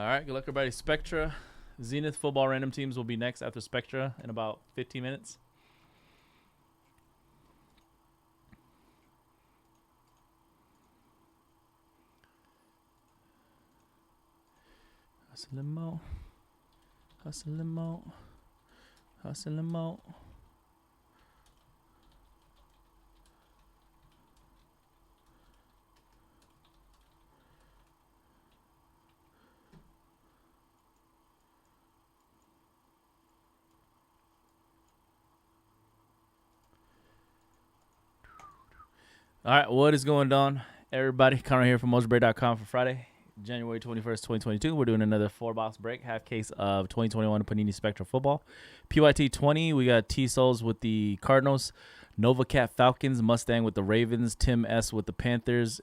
All right, good luck, everybody. Spectra, Zenith football random teams will be next after Spectra in about 15 minutes. Hustle mo, hustle mo, hustle mo. All right, what is going on, everybody? Connor here from Mojobreak.com for Friday, January 21st, 2022. We're doing another 4-box break, half case of 2021 Panini Spectra football. PYT 20, we got T-Souls with the Cardinals, Nova Cat Falcons, Mustang with the Ravens, Tim S with the Panthers,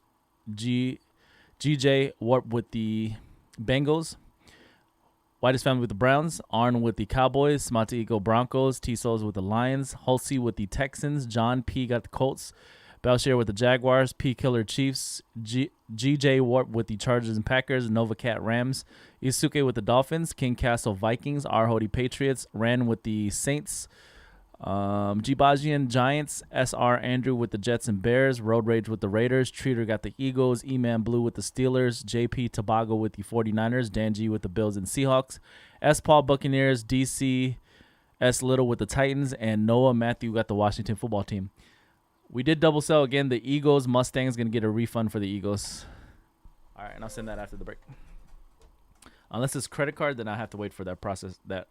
GJ Warp with the Bengals, Whitest Family with the Browns, Arn with the Cowboys, Smata Eagle Broncos, T-Souls with the Lions, Hulsey with the Texans, John P got the Colts, Belshare with the Jaguars, P Killer Chiefs, GJ Warp with the Chargers and Packers, Nova Cat Rams, Isuke with the Dolphins, King Castle Vikings, R Hody Patriots, Ran with the Saints, Jibajian Giants, SR Andrew with the Jets and Bears, Road Rage with the Raiders, Treater got the Eagles, E-Man Blue with the Steelers, JP Tobago with the 49ers, Dan G with the Bills and Seahawks, S Paul Buccaneers, DC S Little with the Titans, and Noah Matthew got the Washington football team. We did double sell again. The Eagles, Mustang's going to get a refund for the Eagles. All right, and I'll send that after the break. Unless it's credit card, then I have to wait for that process, that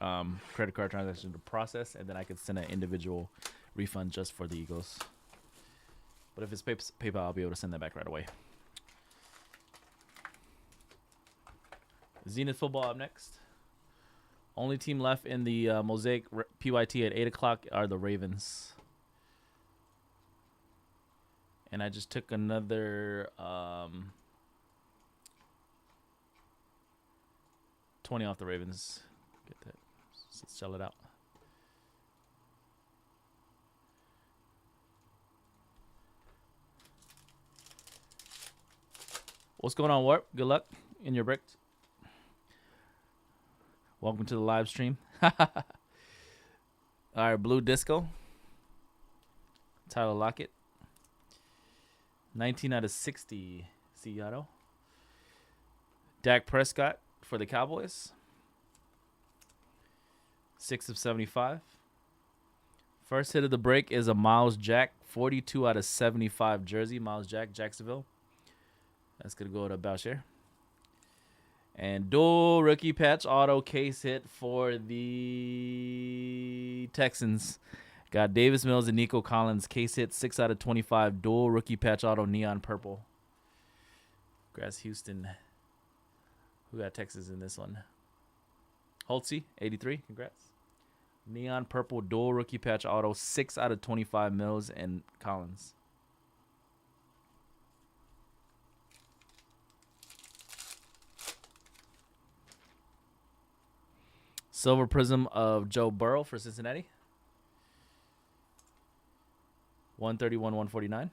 credit card transaction to process, and then I could send an individual refund just for the Eagles. But if it's PayPal, I'll be able to send that back right away. Zenith football up next. Only team left in the Mosaic PYT at 8 o'clock are the Ravens. And I just took another 20 off the Ravens. Get that. Sell it out. What's going on, Warp? Good luck in your break. Welcome to the live stream. All right, Blue Disco. Tyler Lockett. 19 out of 60, Seattle. Dak Prescott for the Cowboys. 6 of 75. First hit of the break is a Miles Jack, 42 out of 75 jersey. Miles Jack, Jacksonville. That's going to go to Belshare. And dual rookie patch auto case hit for the Texans. Got Davis Mills and Nico Collins. Case hit 6 out of 25. Dual rookie patch auto neon purple. Congrats, Houston. Who got Texas in this one? Holtzy, 83. Congrats. Neon purple dual rookie patch auto. 6 out of 25. Mills and Collins. Silver prism of Joe Burrow for Cincinnati. 131, 149.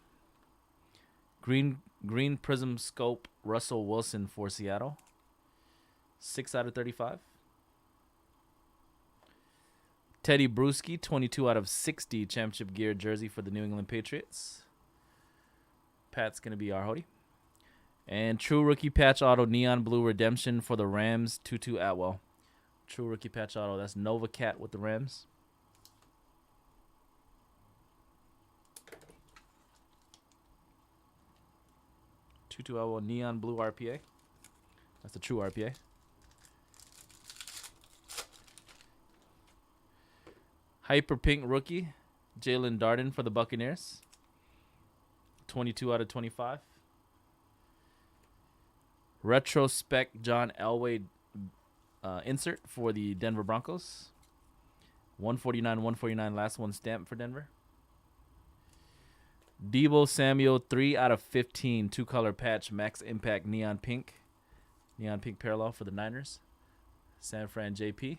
Green prism scope Russell Wilson for Seattle. 6 out of 35. Teddy Bruschi, 22 out of 60 championship gear jersey for the New England Patriots. Pat's going to be our Hody. And true rookie patch auto neon blue redemption for the Rams, Tutu Atwell. True rookie patch auto. That's Nova Cat with the Rams. Tutu Atwell neon blue RPA. That's the true RPA. Hyper pink rookie Jalen Darden for the Buccaneers. 22 out of 25. Retrospect John Elway insert for the Denver Broncos. 149, 149 last one stamp for Denver. Deebo Samuel, 3 out of 15. Two-color patch, max impact, neon pink. Neon pink parallel for the Niners. San Fran JP.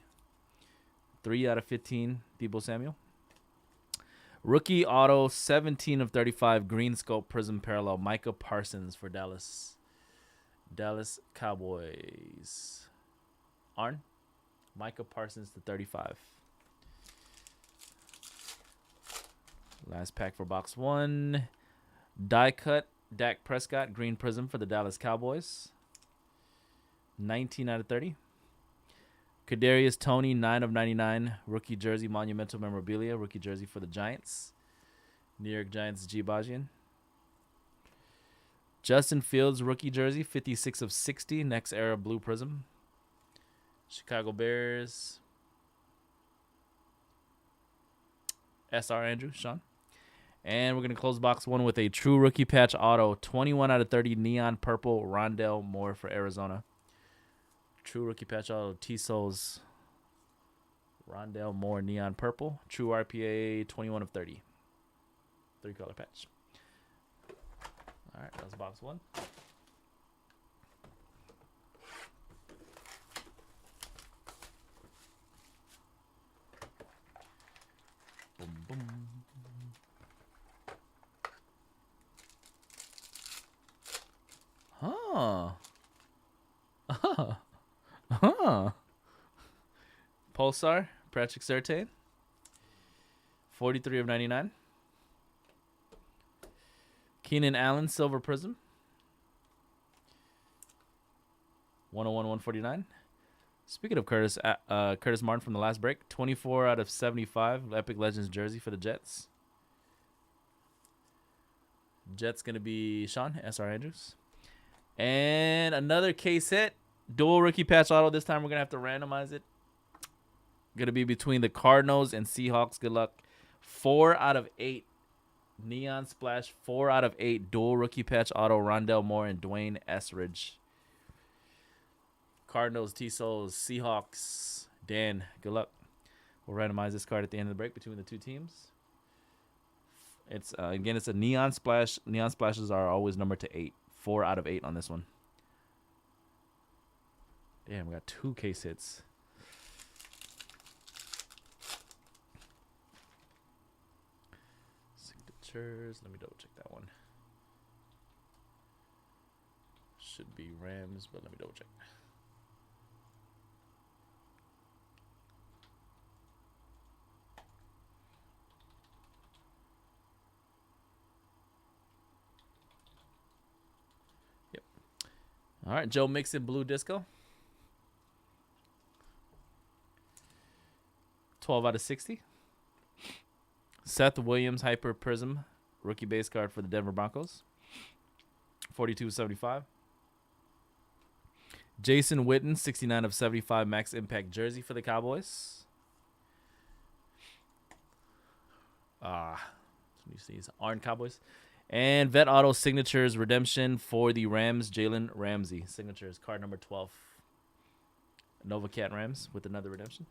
3 out of 15, Deebo Samuel. Rookie auto, 17 of 35, green scope prism parallel, Micah Parsons for Dallas. Dallas Cowboys. Arn. Micah Parsons to 35. Last pack for box 1. Die cut Dak Prescott green prism for the Dallas Cowboys. 19 out of 30. Kadarius Toney 9 of 99 rookie jersey monumental memorabilia rookie jersey for the Giants. New York Giants G Bajian. Justin Fields rookie jersey 56 of 60 next era blue prism. Chicago Bears. SR Andrew, Sean. And we're going to close box 1 with a true rookie patch auto. 21 out of 30 neon purple Rondell Moore for Arizona. True rookie patch auto. T-Souls. Rondell Moore neon purple. True RPA 21 of 30. 3-color patch. All right, that's box 1. Boom, boom. Huh. Pulsar, Patrick Surtain. 43 of 99. Keenan Allen, Silver Prism. 101, 149. Speaking of Curtis Martin from the last break, 24 out of 75. Epic Legends jersey for the Jets. Jets going to be Sean, SR Andrews. And another case hit. Dual rookie patch auto. This time we're going to have to randomize it. Going to be between the Cardinals and Seahawks. Good luck. 4 out of 8. Neon Splash. 4 out of 8. Dual rookie patch auto. Rondell Moore and Dwayne Esridge. Cardinals, T-Souls, Seahawks. Dan, good luck. We'll randomize this card at the end of the break between the two teams. It's again, it's a Neon Splash. Neon Splashes are always numbered to 8. 4 out of 8 on this one. Damn, we got 2 case hits. Signatures. Let me double check that one. Should be Rams, but let me double check. All right, Joe Mixon, Blue Disco. 12 out of 60. Seth Williams, Hyper Prism, rookie base card for the Denver Broncos. 42.75. Jason Witten, 69 of 75 Max Impact jersey for the Cowboys. Let me see. Arn Cowboys. And Vet Auto Signatures Redemption for the Rams, Jalen Ramsey. Signatures, card number 12. Nova Cat Rams with another redemption.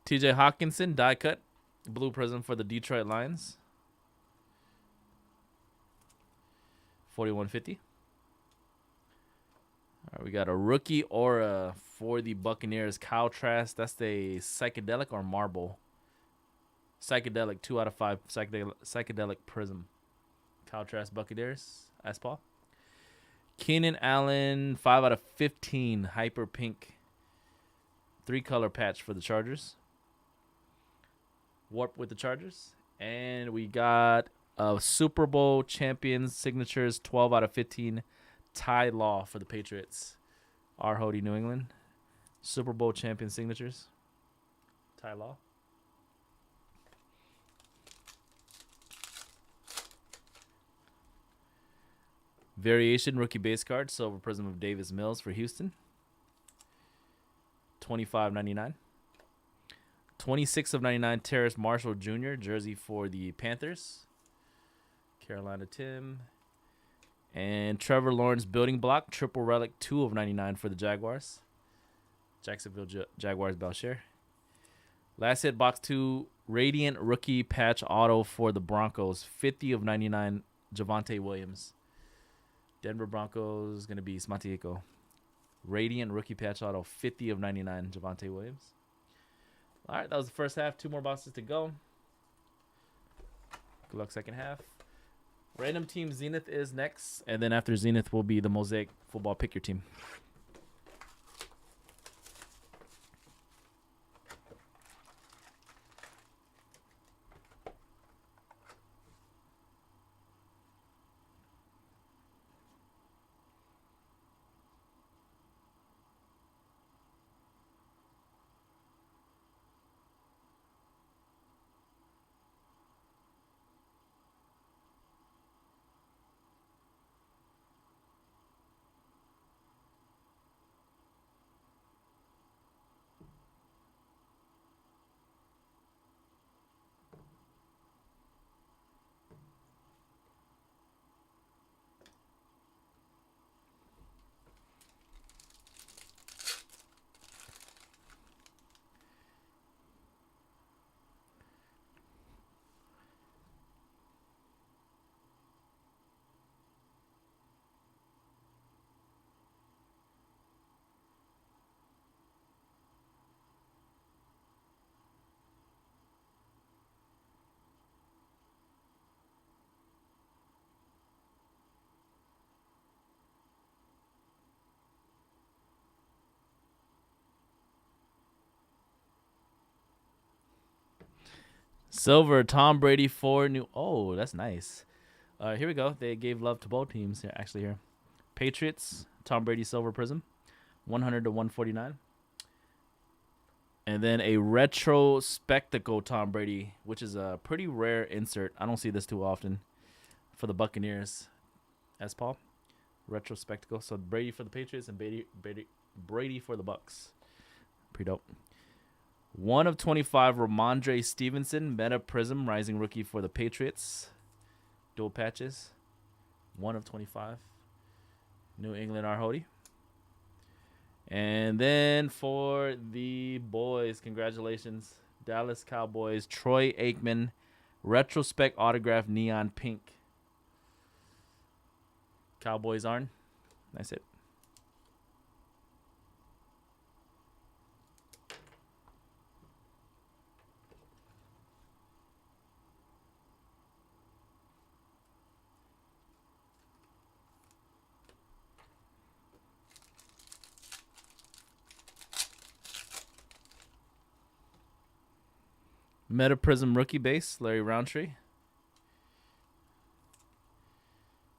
TJ Hawkinson, die cut. Blue Prism for the Detroit Lions. 41.50. All right, we got a rookie aura for the Buccaneers. Kyle Trask. That's the psychedelic or marble? Psychedelic. 2 out of 5. Psychedelic prism. Kyle Trask Buccaneers. Ask Paul. Keenan Allen. 5 out of 15. Hyper pink. 3-color patch for the Chargers. Warp with the Chargers. And we got Super Bowl champions signatures, 12 out of 15. Ty Law for the Patriots. R. Hody, New England. Super Bowl champion signatures. Ty Law. Variation rookie base card, Silver Prism of Davis Mills for Houston. 25.99. 26 of 99 Terrace Marshall Jr. jersey for the Panthers. Carolina Tim. And Trevor Lawrence building block, triple relic, 2 of 99 for the Jaguars. Jacksonville Jaguars Belcher. Last hit, box 2, Radiant rookie patch auto for the Broncos, 50 of 99 Javonte Williams. Denver Broncos going to be Smatieko. Radiant rookie patch auto, 50 of 99, Javonte Williams. All right, that was the first half. 2 more boxes to go. Good luck second half. Random team Zenith is next, and then after Zenith will be the Mosaic Football Pick Your Team. Silver, Tom Brady, 4 new. Oh, that's nice. Here we go. They gave love to both teams here. Actually, here, Patriots, Tom Brady, silver prism, 100 to 149, and then a retro spectacle Tom Brady, which is a pretty rare insert. I don't see this too often for the Buccaneers. As Paul, retro spectacle. So Brady for the Patriots and Brady for the Bucks. Pretty dope. 1 of 25, Ramondre Stevenson, Meta Prism, Rising Rookie for the Patriots. Dual patches. 1 of 25. New England Arhody. And then for the boys, congratulations. Dallas Cowboys, Troy Aikman, Retrospect Autograph, Neon Pink. Cowboys Arn. That's it. Meta Prism rookie base, Larry Roundtree.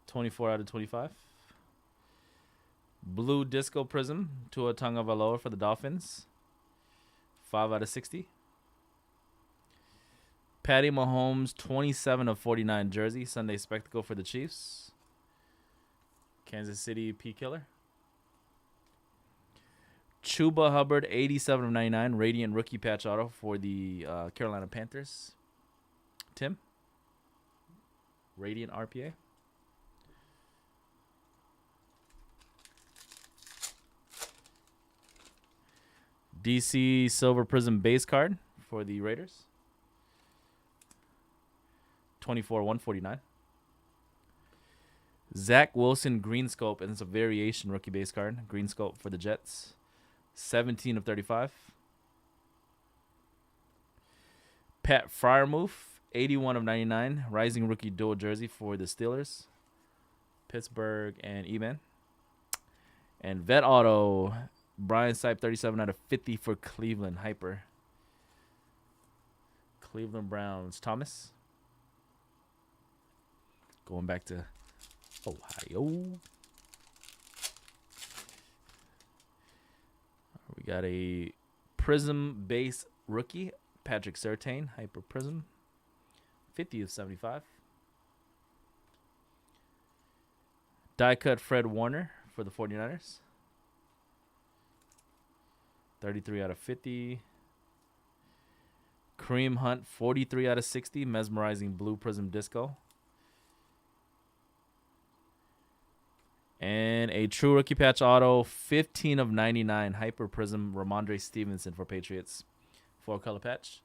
24 out of 25. Blue Disco Prism, Tua Tagovailoa for the Dolphins. 5 out of 60. Patty Mahomes, 27 of 49 jersey, Sunday Spectacle for the Chiefs. Kansas City P Killer. Chuba Hubbard, 87 of 99, Radiant Rookie Patch Auto for the Carolina Panthers. Tim. Radiant RPA. DC Silver Prism base card for the Raiders. 24/149. Zach Wilson Green Scope, and it's a variation rookie base card. Green Scope for the Jets. 17 of 35. Pat Freiermuth, 81 of 99. Rising rookie dual jersey for the Steelers. Pittsburgh and Eban. And vet auto, Brian Sipe, 37 out of 50 for Cleveland. Hyper. Cleveland Browns. Thomas. Going back to Ohio. We got a Prism base rookie, Patrick Surtain, Hyper Prism. 50 of 75. Die cut Fred Warner for the 49ers. 33 out of 50. Kareem Hunt, 43 out of 60. Mesmerizing Blue Prism Disco. And a true rookie patch auto, 15 of 99. Hyper Prism Ramondre Stevenson for Patriots. 4-color patch.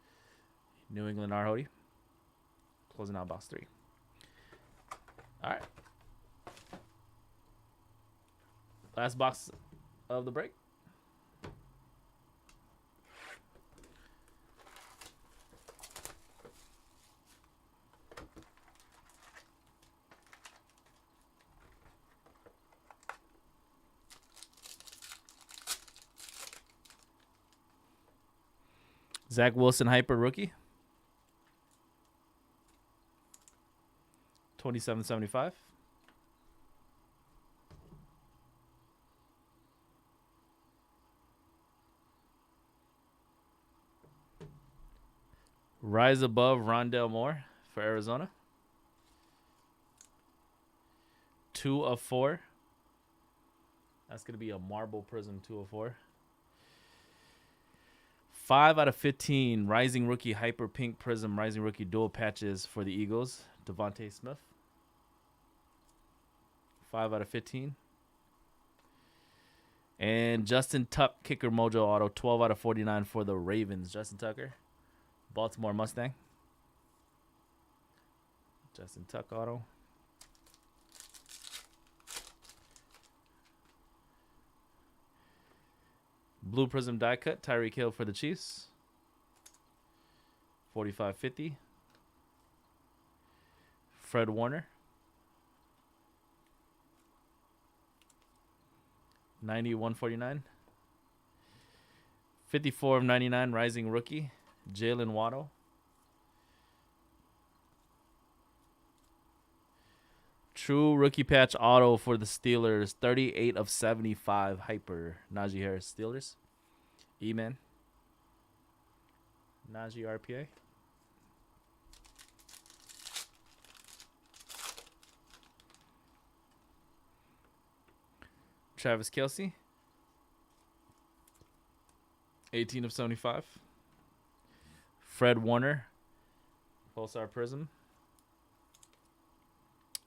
New England Arhody. Closing out box 3. All right. Last box of the break. Zach Wilson Hyper Rookie. 27.75. Rise Above Rondell Moore for Arizona. 2 of 4. That's going to be a marble prism 2 of 4. 5 out of 15 Rising Rookie Hyper Pink Prism Rising Rookie Dual Patches for the Eagles. Devontae Smith. 5 out of 15. And Justin Tuck Kicker Mojo Auto 12 out of 49 for the Ravens. Justin Tucker. Baltimore Mustang. Justin Tuck Auto. Blue Prism Die Cut, Tyreek Hill for the Chiefs. 45.50. Fred Warner. 91.49. 54 of 99 Rising Rookie, Jalen Waddle. True Rookie Patch Auto for the Steelers. 38 of 75 Hyper. Najee Harris, Steelers. E-Man. Najee RPA. Travis Kelce. 18 of 75. Fred Warner. Pulsar Prism.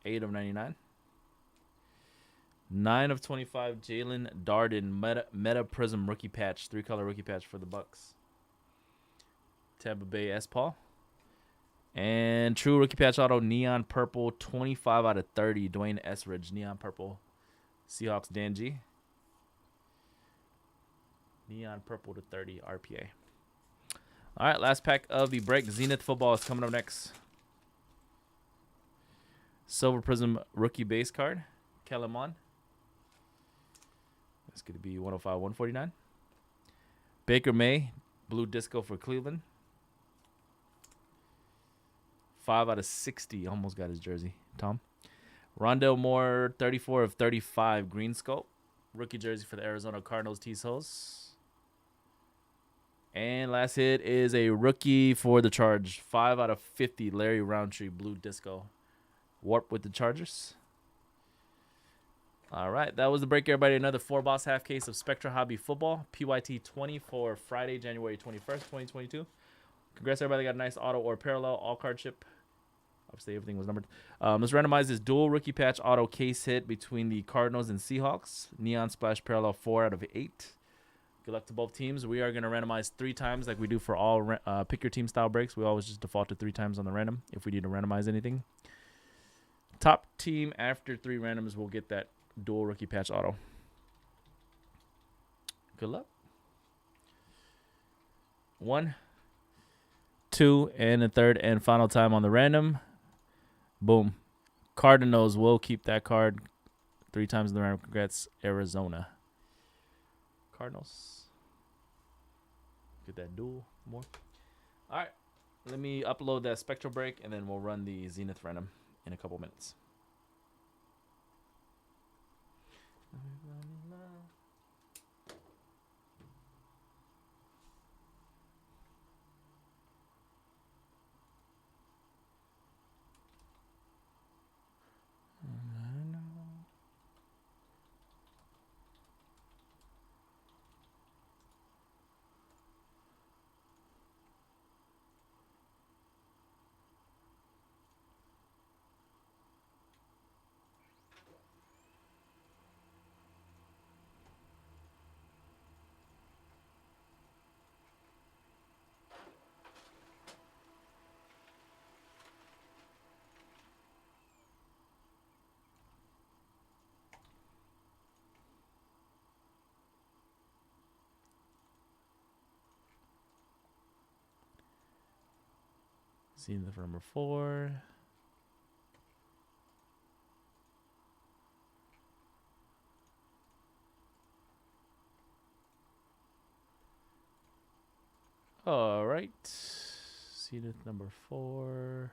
8 of 99. 9 of 25. Jalen Darden Meta Prism Rookie Patch. 3-color Rookie Patch for the Bucks. Tampa Bay S. Paul. And True Rookie Patch Auto Neon Purple. 25 out of 30. Dwayne Esridge. Neon Purple. Seahawks Dan G. Neon Purple to 30 RPA. All right, last pack of the break. Zenith Football is coming up next. Silver Prism Rookie Base Card. Kellen Mond. That's going to be 105, 149. Baker May. Blue Disco for Cleveland. 5 out of 60. Almost got his jersey. Tom. Rondell Moore. 34 of 35. Green Sculpt. Rookie jersey for the Arizona Cardinals. T-Souls. And last hit is a rookie for the Charge. 5 out of 50. Larry Roundtree. Blue Disco. Warp with the Chargers. All right, that was the break, everybody. Another 4-box half case of Spectra Hobby Football. PYT 20 for Friday, January 21st, 2022. Congrats, everybody. Got a nice auto or parallel all card chip. Obviously, everything was numbered. Let's randomize this dual rookie patch auto case hit between the Cardinals and Seahawks. Neon Splash Parallel 4 out of 8. Good luck to both teams. We are going to randomize 3 times like we do for all pick your team style breaks. We always just default to 3 times on the random if we need to randomize anything. Top team after 3 randoms will get that dual rookie patch auto. Good luck. 1, 2, and the third and final time on the random. Boom. Cardinals will keep that card 3 times in the random. Congrats, Arizona. Cardinals. Get that dual more. All right. Let me upload that Spectral break, and then we'll run the Zenith random in a couple minutes. Scene for number 4. All right. Scene number 4.